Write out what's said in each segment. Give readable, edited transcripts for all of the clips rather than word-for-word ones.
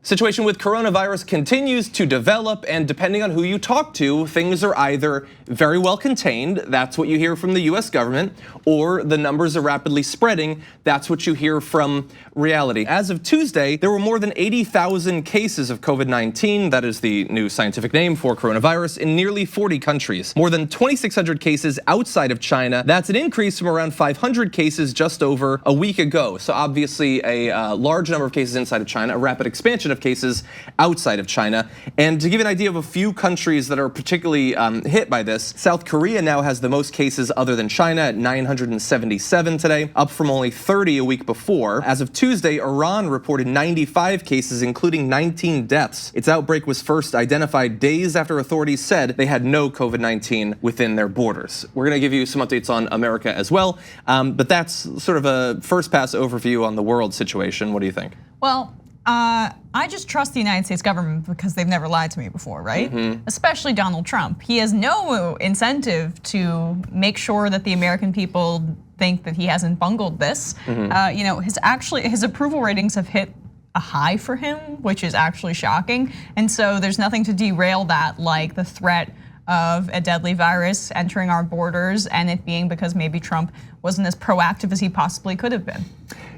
Situation with coronavirus continues to develop, and depending on who you talk to, things are either very well contained, that's what you hear from the US government, or the numbers are rapidly spreading, that's what you hear from reality. As of Tuesday, there were more than 80,000 cases of COVID-19, that is the new scientific name for coronavirus, in nearly 40 countries. More than 2,600 cases outside of China, that's an increase from around 500 cases just over a week ago. So obviously a large number of cases inside of China, a rapid expansion of cases outside of China. And to give you an idea of a few countries that are particularly hit by this, South Korea now has the most cases other than China at 977 today, up from only 30 a week before. As of Tuesday, Iran reported 95 cases, including 19 deaths. Its outbreak was first identified days after authorities said they had no COVID-19 within their borders. We're gonna give you some updates on America as well, but that's sort of a first pass overview on the world situation. What do you think? Well, I just trust the United States government because they've never lied to me before, right? Especially Donald Trump. He has no incentive to make sure that the American people think that he hasn't bungled this. His approval ratings have hit a high for him, which is actually shocking. And so there's nothing to derail that, like the threat of a deadly virus entering our borders, and it being because maybe Trump wasn't as proactive as he possibly could have been.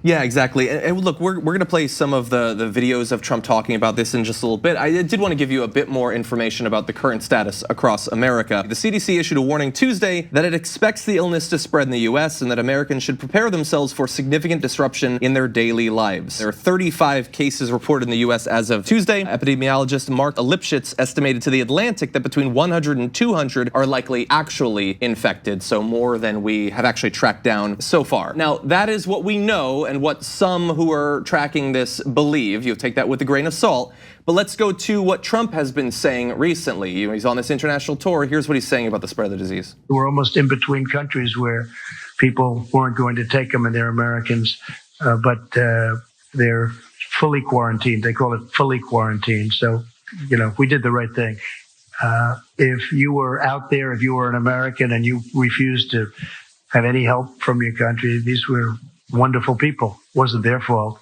Yeah, exactly. And look, we're gonna play some of the videos of Trump talking about this in just a little bit. I did want to give you a bit more information about the current status across America. The CDC issued a warning Tuesday that it expects the illness to spread in the US and that Americans should prepare themselves for significant disruption in their daily lives. There are 35 cases reported in the US as of Tuesday. Epidemiologist Mark Lipschitz estimated to The Atlantic that between 100 and 200 are likely actually infected, so more than we have actually tracked down so far. Now, that is what we know and what some who are tracking this believe. You take that with a grain of salt. But let's go to what Trump has been saying recently. He's on this international tour. Here's what he's saying about the spread of the disease. We're almost in between countries where people weren't going to take them and they're Americans, but they're fully quarantined. They call it fully quarantined. So, we did the right thing. If you were out there, if you were an American and you refused to have any help from your country, these were wonderful people. Wasn't their fault.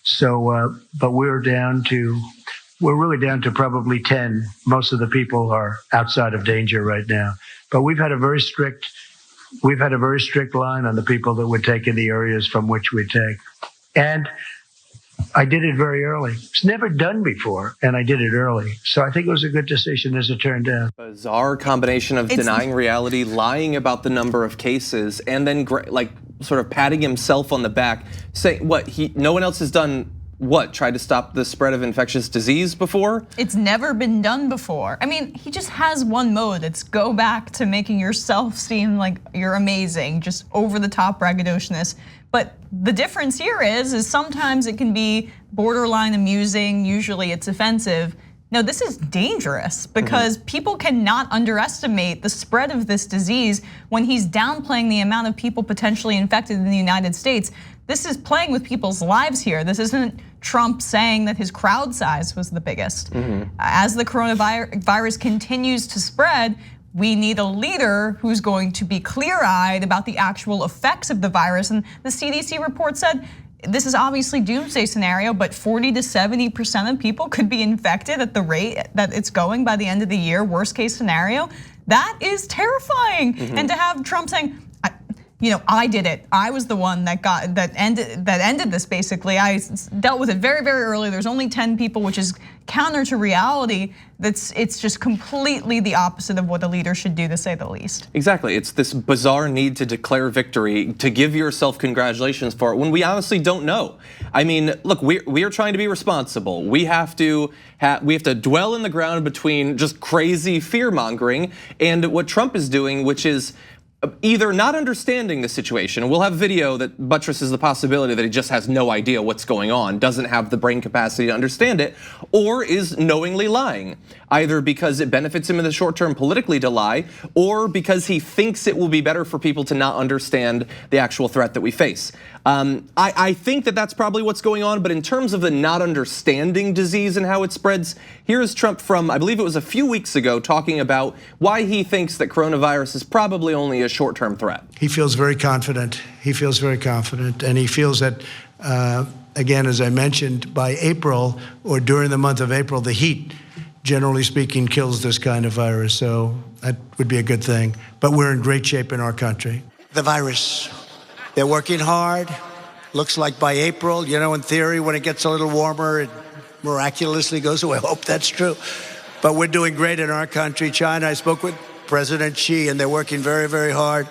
So, but we're really down to probably 10. Most of the people are outside of danger right now. But we've had a very strict line on the people that would take in the areas from which we take. And I did it very early. It's never done before, and I did it early. So I think it was a good decision as it turned out. Bizarre combination of denying reality, lying about the number of cases, and then sort of patting himself on the back, saying no one else has done tried to stop the spread of infectious disease before? It's never been done before. I mean, he just has one mode. It's go back to making yourself seem like you're amazing, just over the top braggadociousness. But the difference here is sometimes it can be borderline amusing, usually it's offensive. No, this is dangerous because people cannot underestimate the spread of this disease when he's downplaying the amount of people potentially infected in the United States. This is playing with people's lives here. This isn't Trump saying that his crowd size was the biggest. As the coronavirus continues to spread, we need a leader who's going to be clear-eyed about the actual effects of the virus. And the CDC report said, this is obviously doomsday scenario, but 40 to 70% of people could be infected at the rate that it's going by the end of the year, worst case scenario. That is terrifying. And to have Trump saying, I did it. I was the one that ended this basically. I dealt with it very, very early. There's only 10 people, which is counter to reality. It's just completely the opposite of what a leader should do, to say the least. Exactly, it's this bizarre need to declare victory, to give yourself congratulations for it, when we honestly don't know. I mean, look, we are trying to be responsible. We have to dwell in the ground between just crazy fear mongering and what Trump is doing, which is either not understanding the situation. We'll have video that buttresses the possibility that he just has no idea what's going on, doesn't have the brain capacity to understand it, or is knowingly lying, either because it benefits him in the short term politically to lie, or because he thinks it will be better for people to not understand the actual threat that we face. I think that that's probably what's going on, but in terms of the not understanding disease and how it spreads, here's Trump from, I believe it was a few weeks ago, talking about why he thinks that coronavirus is probably only a short-term threat. He feels very confident. He feels very confident, and he feels that again, as I mentioned, by April or during the month of April, the heat, generally speaking, kills this kind of virus. So that would be a good thing. But we're in great shape in our country. The virus, they're working hard. Looks like by April, in theory, when it gets a little warmer, it miraculously goes away. I hope that's true. But we're doing great in our country. China, I spoke with President Xi, and they're working very, very hard.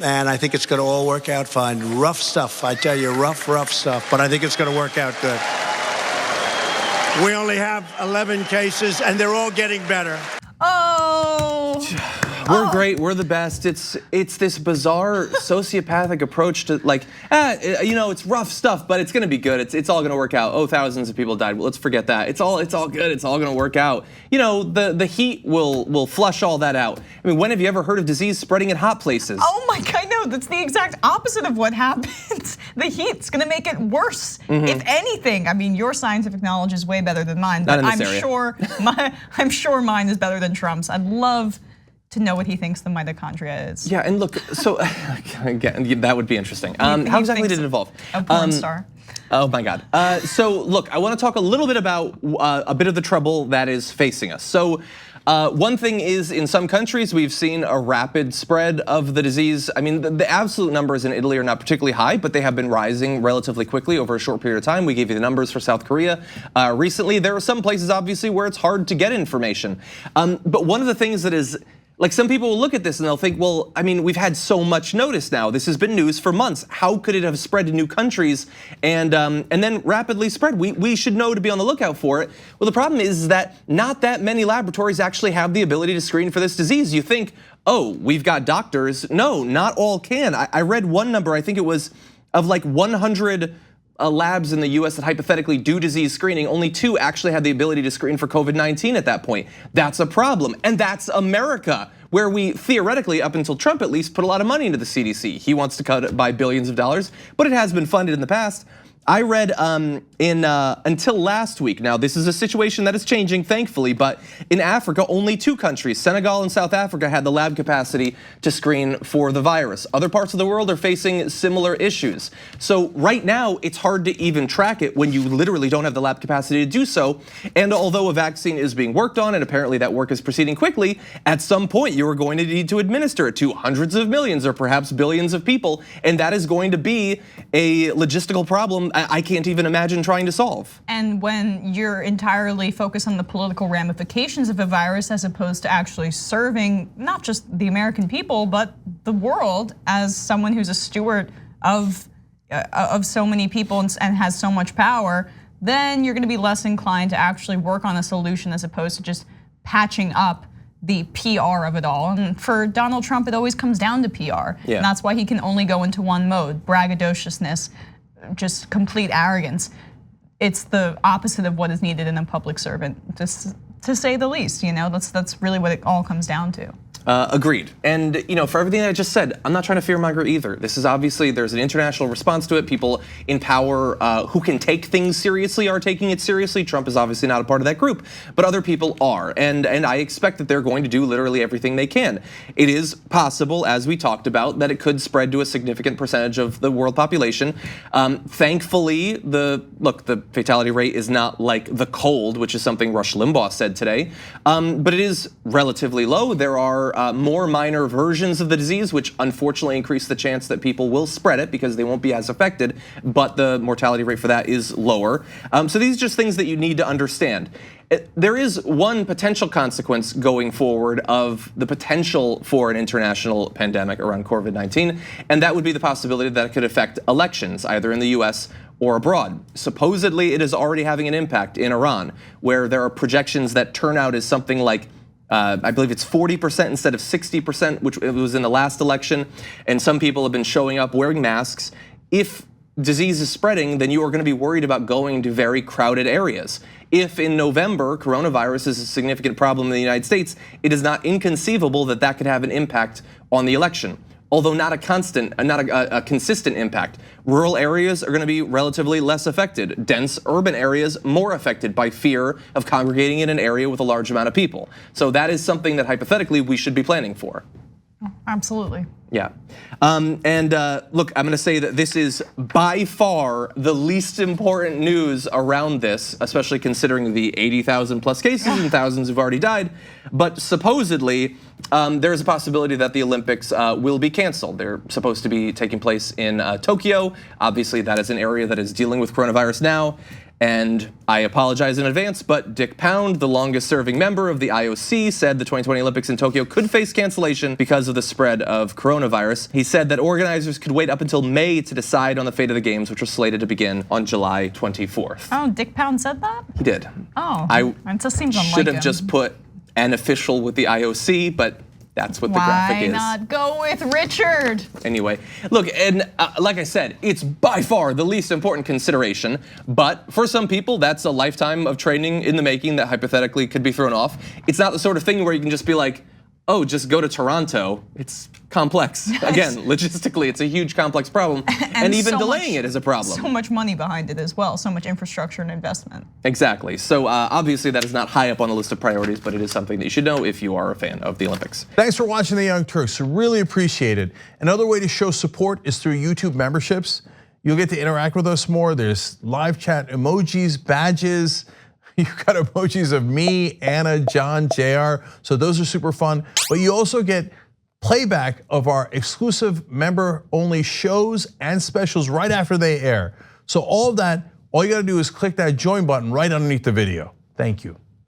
And I think it's going to all work out fine. Rough stuff, I tell you, rough stuff. But I think it's going to work out good. We only have 11 cases, and they're all getting better. We're great, we're the best. It's this bizarre sociopathic approach to it's rough stuff, but it's gonna be good. It's all gonna work out. Oh, thousands of people died. Well, let's forget that. It's all good. It's all gonna work out. The heat will flush all that out. I mean, when have you ever heard of disease spreading in hot places? Oh my God, no, that's the exact opposite of what happens. The heat's gonna make it worse. If anything, I mean, your scientific knowledge is way better than mine, but I'm sure mine is better than Trump's. I'd love to know what he thinks the mitochondria is. Yeah, and look, so again, that would be interesting. How exactly did it evolve? A porn star. Oh my God. So look, I want to talk a little bit about a bit of the trouble that is facing us. So one thing is, in some countries, we've seen a rapid spread of the disease. I mean, the absolute numbers in Italy are not particularly high, but they have been rising relatively quickly over a short period of time. We gave you the numbers for South Korea recently. There are some places, obviously, where it's hard to get information. But one of the things that is, like, some people will look at this and they'll think, well, I mean, we've had so much notice now. This has been news for months. How could it have spread to new countries and then rapidly spread? We should know to be on the lookout for it. Well, the problem is that not that many laboratories actually have the ability to screen for this disease. You think, oh, we've got doctors. No, not all can. I read one number, I think it was of like 100 labs in the US that hypothetically do disease screening, only 2 actually had the ability to screen for COVID-19 at that point. That's a problem, and that's America, where we theoretically, up until Trump at least, put a lot of money into the CDC. He wants to cut it by billions of dollars, but it has been funded in the past. I read until last week, now this is a situation that is changing thankfully, but in Africa, only 2 countries, Senegal and South Africa, had the lab capacity to screen for the virus. Other parts of the world are facing similar issues. So right now, it's hard to even track it when you literally don't have the lab capacity to do so. And although a vaccine is being worked on, and apparently that work is proceeding quickly, at some point you are going to need to administer it to hundreds of millions or perhaps billions of people, and that is going to be a logistical problem I can't even imagine trying to solve. And when you're entirely focused on the political ramifications of a virus as opposed to actually serving not just the American people, but the world, as someone who's a steward of so many people and has so much power, then you're gonna be less inclined to actually work on a solution as opposed to just patching up the PR of it all. And for Donald Trump, it always comes down to PR. Yeah. And that's why he can only go into one mode: braggadociousness, just complete arrogance. It's the opposite of what is needed in a public servant, just to say the least. That's really what it all comes down to. Agreed. And for everything I just said, I'm not trying to fearmonger either. This is obviously, there's an international response to it. People in power who can take things seriously are taking it seriously. Trump is obviously not a part of that group, but other people are. And I expect that they're going to do literally everything they can. It is possible, as we talked about, that it could spread to a significant percentage of the world population. Thankfully, the fatality rate is not like the cold, which is something Rush Limbaugh said today, but it is relatively low. There are more minor versions of the disease, which unfortunately increase the chance that people will spread it because they won't be as affected, but the mortality rate for that is lower. So these are just things that you need to understand. There is one potential consequence going forward of the potential for an international pandemic around COVID-19, and that would be the possibility that it could affect elections, either in the US or abroad. Supposedly, it is already having an impact in Iran, where there are projections that turnout is something like I believe it's 40% instead of 60%, which it was in the last election. And some people have been showing up wearing masks. If disease is spreading, then you are going to be worried about going to very crowded areas. If in November, coronavirus is a significant problem in the United States, it is not inconceivable that that could have an impact on the election. Although not a consistent impact. Rural areas are going to be relatively less affected. Dense urban areas more affected by fear of congregating in an area with a large amount of people. So that is something that hypothetically we should be planning for. Absolutely. Yeah, and look, I'm gonna say that this is by far the least important news around this, especially considering the 80,000 plus cases and thousands who've already died. But supposedly, there is a possibility that the Olympics will be canceled. They're supposed to be taking place in Tokyo. Obviously, that is an area that is dealing with coronavirus now. And I apologize in advance, but Dick Pound, the longest serving member of the IOC, said the 2020 Olympics in Tokyo could face cancellation because of the spread of coronavirus. He said that organizers could wait up until May to decide on the fate of the games, which are slated to begin on July 24th. Oh, Dick Pound said that? He did. Oh, it just seems unlike should have him. just put an official with the IOC, but that's what the graphic is. Why not go with Richard? Anyway, look, and like I said, it's by far the least important consideration, but for some people, that's a lifetime of training in the making that hypothetically could be thrown off. It's not the sort of thing where you can just be like, oh, just go to Toronto. It's complex. Again, logistically, it's a huge complex problem, and even delaying it is a problem. So much money behind it as well, so much infrastructure and investment. Exactly, so obviously that is not high up on the list of priorities, but it is something that you should know if you are a fan of the Olympics. Thanks for watching the Young Turks, really appreciate it. Another way to show support is through YouTube memberships. You'll get to interact with us more. There's live chat emojis, badges. You've got emojis of me, Anna, John, JR, so those are super fun. But you also get playback of our exclusive member-only shows and specials right after they air. So all of that, all you gotta do is click that join button right underneath the video. Thank you.